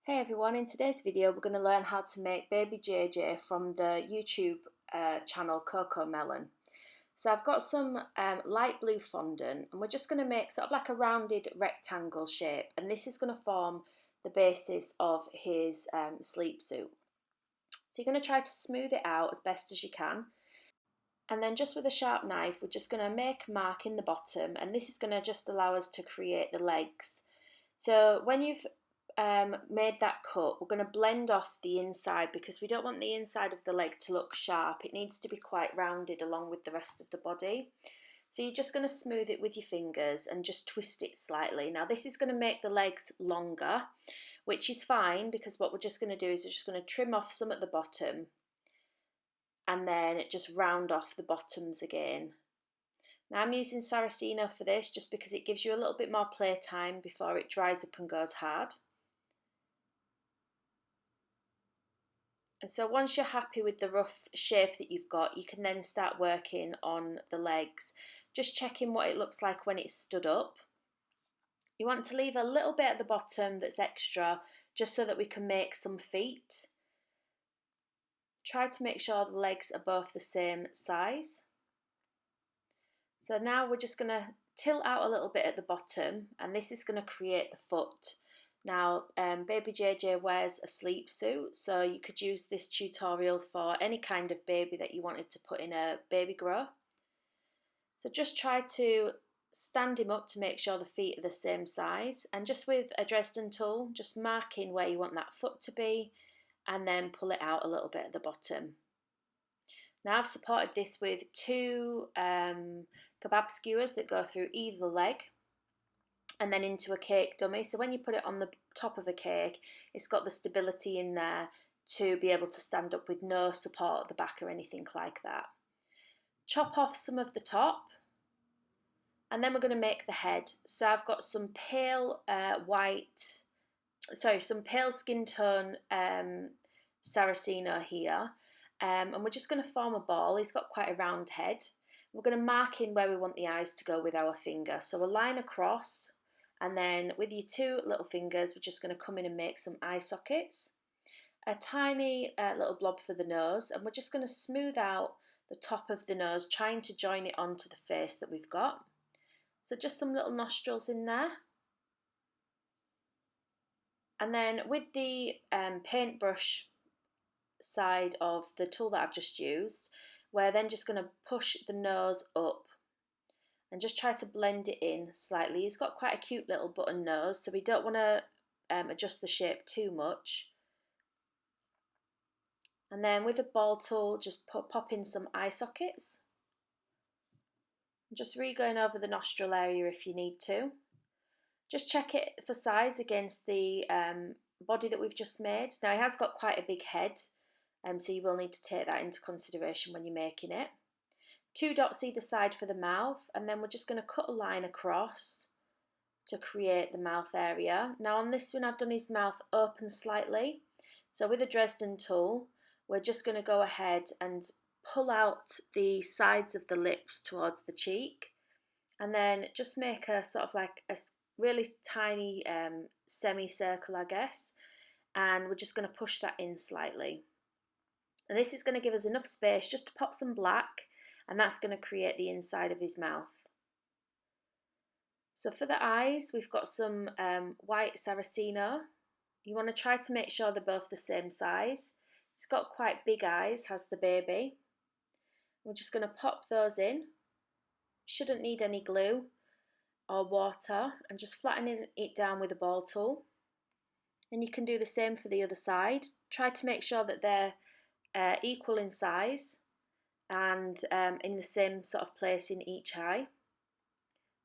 Hey everyone, in today's video we're going to learn how to make baby JJ from the YouTube channel Cocomelon. So I've got some light blue fondant and we're just going to make sort of like a rounded rectangle shape, and this is going to form the basis of his sleep suit. So you're going to try to smooth it out as best as you can, and then just with a sharp knife we're just going to make a mark in the bottom, and this is going to just allow us to create the legs. So when you've made that cut, we're going to blend off the inside because we don't want the inside of the leg to look sharp. It needs to be quite rounded along with the rest of the body. So you're just going to smooth it with your fingers and just twist it slightly. Now this is going to make the legs longer, which is fine because what we're just going to do is we're just going to trim off some at the bottom and then just round off the bottoms again. Now I'm using Saraceno for this just because it gives you a little bit more play time before it dries up and goes hard. And so once you're happy with the rough shape that you've got, you can then start working on the legs, just checking what it looks like when it's stood up. You want to leave a little bit at the bottom that's extra, just so that we can make some feet. Try to make sure the legs are both the same size. So now we're just going to tilt out a little bit at the bottom, and this is going to create the foot. Now, baby JJ wears a sleep suit, so you could use this tutorial for any kind of baby that you wanted to put in a baby grow. So just try to stand him up to make sure the feet are the same size, and just with a Dresden tool, just mark in where you want that foot to be, and then pull it out a little bit at the bottom. Now I've supported this with two kebab skewers that go through either leg and then into a cake dummy. So when you put it on the top of a cake, it's got the stability in there to be able to stand up with no support at the back or anything like that. Chop off some of the top, and then we're going to make the head. So I've got some pale some pale skin tone Saraceno here, and we're just going to form a ball. He's got quite a round head. We're going to mark in where we want the eyes to go with our finger. So a line across, and then with your two little fingers, we're just going to come in and make some eye sockets. A tiny little blob for the nose, and we're just going to smooth out the top of the nose, trying to join it onto the face that we've got. So just some little nostrils in there. And then with the paintbrush side of the tool that I've just used, we're then just going to push the nose up and just try to blend it in slightly. He's got quite a cute little button nose, so we don't want to adjust the shape too much. And then with a ball tool, just pop in some eye sockets. Just going over the nostril area if you need to. Just check it for size against the body that we've just made. Now he has got quite a big head, so you will need to take that into consideration when you're making it. 2 dots either side for the mouth, and then we're just going to cut a line across to create the mouth area. Now on this one I've done his mouth open slightly, so with a Dresden tool we're just going to go ahead and pull out the sides of the lips towards the cheek, and then just make a sort of like a really tiny semicircle, I guess, and we're just going to push that in slightly. And this is going to give us enough space just to pop some black, and that's going to create the inside of his mouth. So for the eyes, we've got some white Saraceno. You want to try to make sure they're both the same size. It's got quite big eyes, has the baby. We're just going to pop those in. Shouldn't need any glue or water, and just flattening it down with a ball tool. And you can do the same for the other side. Try to make sure that they're equal in size and in the same sort of place in each eye.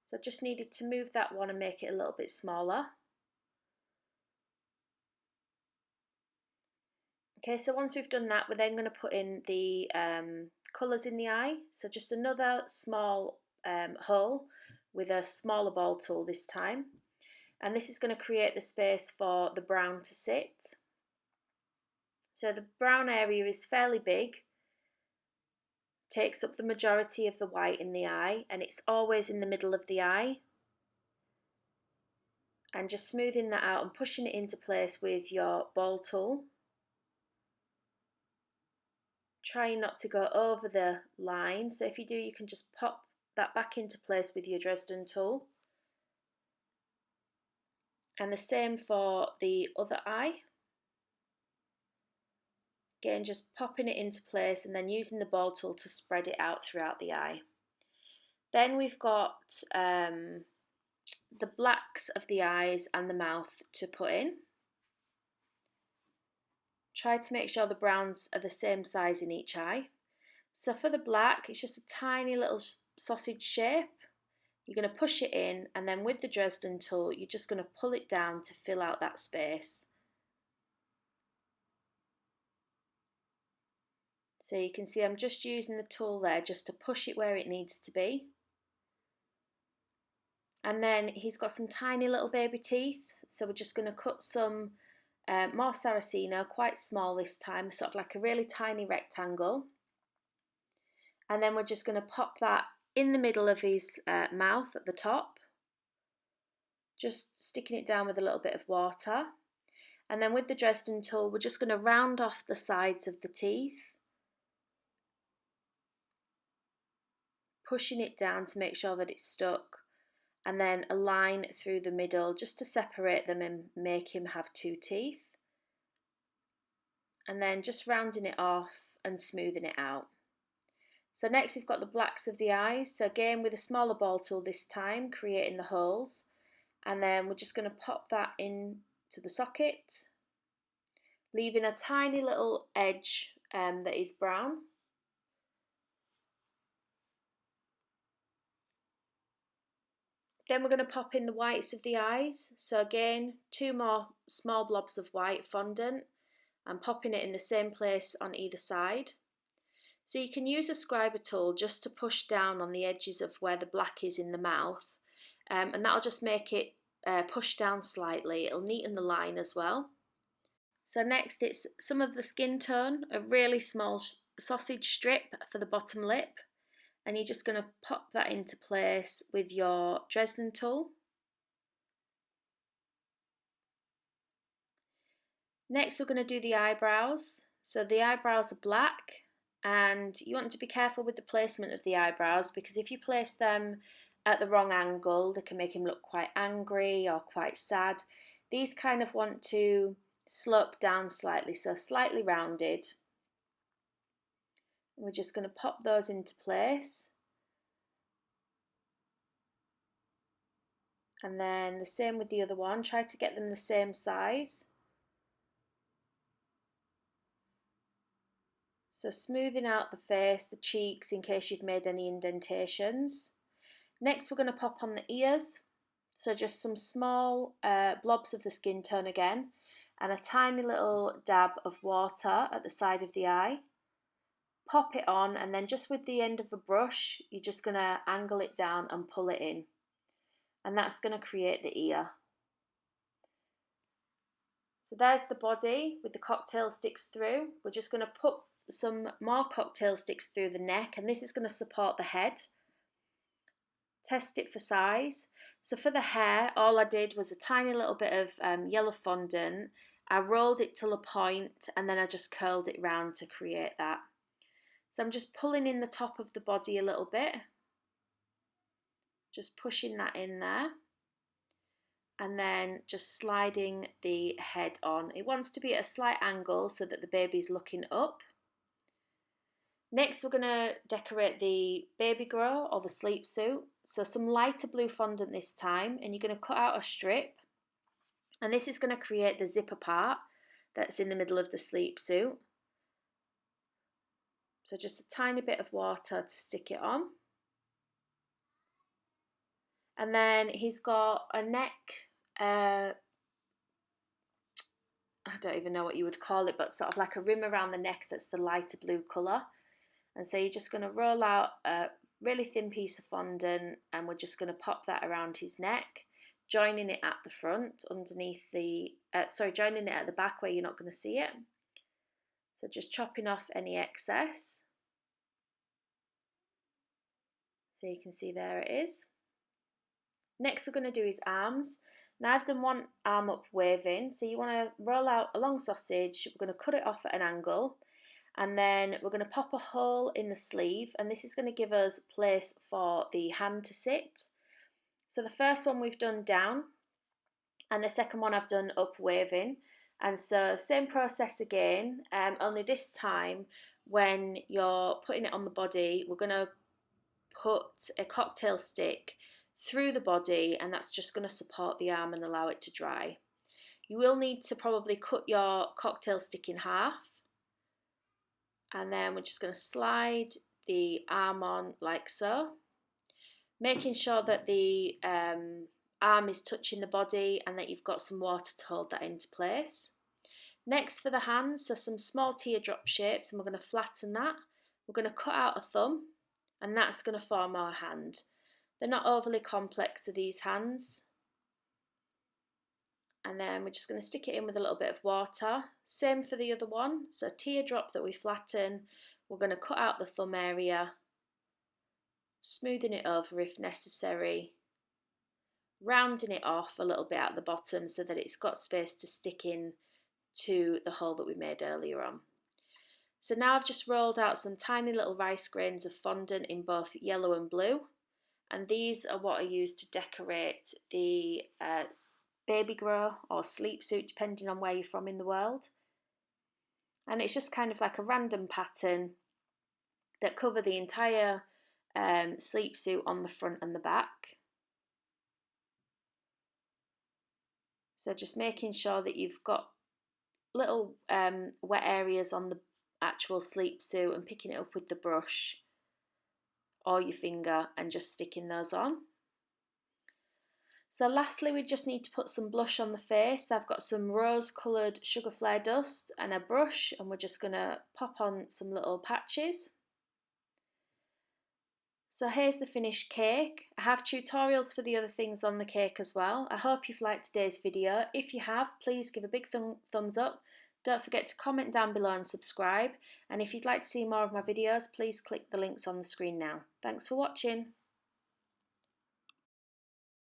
So I just needed to move that one and make it a little bit smaller. Okay, so once we've done that, we're then going to put in the colours in the eye. So just another small hole with a smaller ball tool this time. And this is going to create the space for the brown to sit. So the brown area is fairly big, takes up the majority of the white in the eye, and it's always in the middle of the eye. and just smoothing that out and pushing it into place with your ball tool. Trying not to go over the line, so if you do, you can just pop that back into place with your Dresden tool. And the same for the other eye. Again, just popping it into place and then using the ball tool to spread it out throughout the eye. Then we've got the blacks of the eyes and the mouth to put in. Try to make sure the browns are the same size in each eye. So for the black, it's just a tiny little sausage shape. You're going to push it in, and then with the Dresden tool, you're just going to pull it down to fill out that space. So you can see I'm just using the tool there just to push it where it needs to be. And then he's got some tiny little baby teeth, so we're just going to cut some more Saraceno, quite small this time, sort of like a really tiny rectangle. And then we're just going to pop that in the middle of his mouth at the top, just sticking it down with a little bit of water. And then with the Dresden tool, we're just going to round off the sides of the teeth, pushing it down to make sure that it's stuck, and then a line through the middle just to separate them and make him have two teeth. And then just rounding it off and smoothing it out. So next we've got the blacks of the eyes. So again with a smaller ball tool this time, creating the holes. And then we're just going to pop that in to the socket, leaving a tiny little edge that is brown. Then we're going to pop in the whites of the eyes. So again, 2 more small blobs of white fondant and popping it in the same place on either side. So you can use a scriber tool just to push down on the edges of where the black is in the mouth, and that'll just make it push down slightly. It'll neaten the line as well. So next it's some of the skin tone, a really small sausage strip for the bottom lip, and you're just going to pop that into place with your Dresden tool. Next we're going to do the eyebrows. So the eyebrows are black, and you want to be careful with the placement of the eyebrows, because if you place them at the wrong angle, they can make him look quite angry or quite sad. These kind of want to slope down slightly, so slightly rounded. We're just going to pop those into place. And then the same with the other one, try to get them the same size. So smoothing out the face, the cheeks, in case you've made any indentations. Next we're going to pop on the ears. So just some small blobs of the skin tone again, and a tiny little dab of water at the side of the eye. Pop it on, and then just with the end of a brush, you're just going to angle it down and pull it in. And that's going to create the ear. So there's the body with the cocktail sticks through. We're just going to put some more cocktail sticks through the neck, and this is going to support the head. Test it for size. So for the hair, all I did was a tiny little bit of yellow fondant. I rolled it till a point, and then I just curled it round to create that. So I'm just pulling in the top of the body a little bit, just pushing that in there, and then just sliding the head on. It wants to be at a slight angle so that the baby's looking up. Next we're going to decorate the baby grow or the sleep suit. So some lighter blue fondant this time, and you're going to cut out a strip, and this is going to create the zipper part that's in the middle of the sleep suit. So just a tiny bit of water to stick it on. And then he's got a neck, I don't even know what you would call it, but sort of like a rim around the neck that's the lighter blue colour. And so you're just going to roll out a really thin piece of fondant, and we're just going to pop that around his neck, joining it at the front underneath the, joining it at the back where you're not going to see it. So just chopping off any excess. So you can see there it is. Next we're going to do his arms. Now I've done one arm up waving, so you want to roll out a long sausage. We're going to cut it off at an angle, and then we're going to pop a hole in the sleeve, and this is going to give us place for the hand to sit. So the first one we've done down, and the second one I've done up waving. And so same process again, only this time when you're putting it on the body, we're going to put a cocktail stick through the body, and that's just going to support the arm and allow it to dry. You will need to probably cut your cocktail stick in half, and then we're just going to slide the arm on like so, making sure that the arm is touching the body and that you've got some water to hold that into place. Next for the hands, so some small teardrop shapes, and we're going to flatten that. We're going to cut out a thumb, and that's going to form our hand. They're not overly complex, are these hands. And then we're just going to stick it in with a little bit of water. Same for the other one, so a teardrop that we flatten. We're going to cut out the thumb area, smoothing it over if necessary, rounding it off a little bit at the bottom so that it's got space to stick in to the hole that we made earlier on. So now I've just rolled out some tiny little rice grains of fondant in both yellow and blue, and these are what I use to decorate the baby grow or sleep suit, depending on where you're from in the world. And it's just kind of like a random pattern that cover the entire sleep suit on the front and the back. So just making sure that you've got little wet areas on the actual sleep suit and picking it up with the brush or your finger and just sticking those on. So lastly, we just need to put some blush on the face. I've got some rose coloured sugar flare dust and a brush, and we're just going to pop on some little patches. So here's the finished cake. I have tutorials for the other things on the cake as well. I hope you've liked today's video. If you have, please give a big thumbs up. Don't forget to comment down below and subscribe. And if you'd like to see more of my videos, please click the links on the screen now. Thanks for watching.